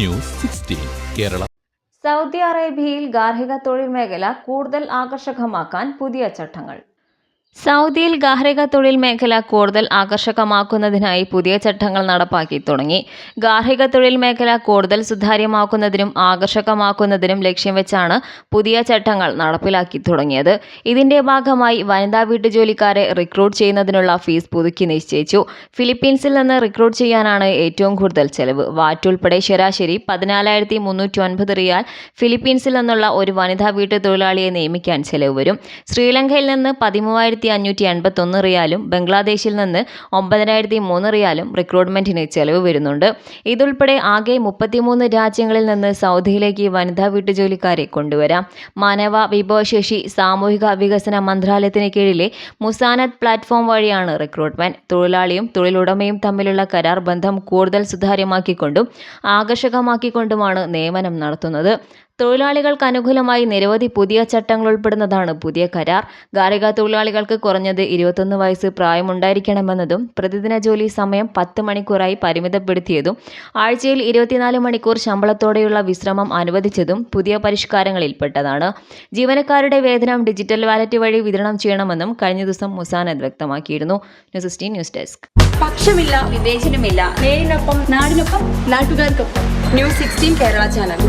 News 16 Kerala. Saudi അറേബ്യയിൽ ഗാർഹിക തൊഴിൽ മേഖല കൂടുതൽ ആകർഷകമാക്കാൻ പുതിയ ചട്ടങ്ങൾ. സൗദിയിൽ ഗാർഹിക തൊഴിൽ മേഖല കൂടുതൽ ആകർഷകമാക്കുന്നതിനായി പുതിയ ചട്ടങ്ങൾ നടപ്പാക്കി തുടങ്ങി. ഗാർഹിക തൊഴിൽ മേഖല കൂടുതൽ സുതാര്യമാക്കുന്നതിനും ആകർഷകമാക്കുന്നതിനും ലക്ഷ്യം വെച്ചാണ് പുതിയ ചട്ടങ്ങൾ നടപ്പിലാക്കി തുടങ്ങിയത്. ഇതിന്റെ ഭാഗമായി വനിതാ വീട്ടുജോലിക്കാരെ റിക്രൂട്ട് ചെയ്യുന്നതിനുള്ള ഫീസ് പുതുക്കി നിശ്ചയിച്ചു. ഫിലിപ്പീൻസിൽ നിന്ന് റിക്രൂട്ട് ചെയ്യാനാണ് ഏറ്റവും കൂടുതൽ ചെലവ്. വാറ്റ് ഉൾപ്പെടെ ശരാശരി 14,309 റിയാൽ ഫിലിപ്പീൻസിൽ നിന്നുള്ള ഒരു വനിതാ വീട്ടുതൊഴിലാളിയെ നിയമിക്കാൻ ചെലവ് വരും. ശ്രീലങ്കയിൽ നിന്ന് 13,581 റിയാലും ബംഗ്ലാദേശിൽ നിന്ന് 9,003 റിയാലും റിക്രൂട്ട്മെന്റിന് ചെലവ് വരുന്നുണ്ട്. ഇതുൾപ്പെടെ ആകെ 33 രാജ്യങ്ങളിൽ നിന്ന് സൗദിയിലേക്ക് വനിതാ വീട്ടുജോലിക്കാരെ കൊണ്ടുവരാം. മാനവ വിഭവശേഷി സാമൂഹിക വികസന മന്ത്രാലയത്തിന് കീഴിലെ മുസാനത്ത് പ്ലാറ്റ്ഫോം വഴിയാണ് റിക്രൂട്ട്മെന്റ്. തൊഴിലാളിയും തൊഴിലുടമയും തമ്മിലുള്ള കരാർ ബന്ധം കൂടുതൽ സുതാര്യമാക്കിക്കൊണ്ടും ആകർഷകമാക്കിക്കൊണ്ടുമാണ് നിയമനം നടത്തുന്നത്. തൊഴിലാളികൾക്ക് അനുകൂലമായി നിരവധി പുതിയ ചട്ടങ്ങൾ ഉൾപ്പെടുന്നതാണ് പുതിയ കരാർ. ഗാർഹിക തൊഴിലാളികൾക്ക് കുറഞ്ഞത് 21 വയസ്സ് പ്രായമുണ്ടായിരിക്കണമെന്നതും പ്രതിദിന ജോലി സമയം 10 മണിക്കൂറായി പരിമിതപ്പെടുത്തിയതും ആഴ്ചയിൽ 24 മണിക്കൂർ ശമ്പളത്തോടെയുള്ള വിശ്രമം അനുവദിച്ചതും പുതിയ പരിഷ്കാരങ്ങളിൽപ്പെട്ടതാണ്. ജീവനക്കാരുടെ വേതനം ഡിജിറ്റൽ വാലറ്റ് വഴി വിതരണം ചെയ്യണമെന്നും കഴിഞ്ഞ ദിവസം മുസാനത്ത് വ്യക്തമാക്കിയിരുന്നു. News 16 news desk. പക്ഷമില്ല, വിവേചനമില്ല. നേരിനൊപ്പം നാടിനൊപ്പം നാട്ടുകാർക്കൊപ്പം. News 16 Kerala channel.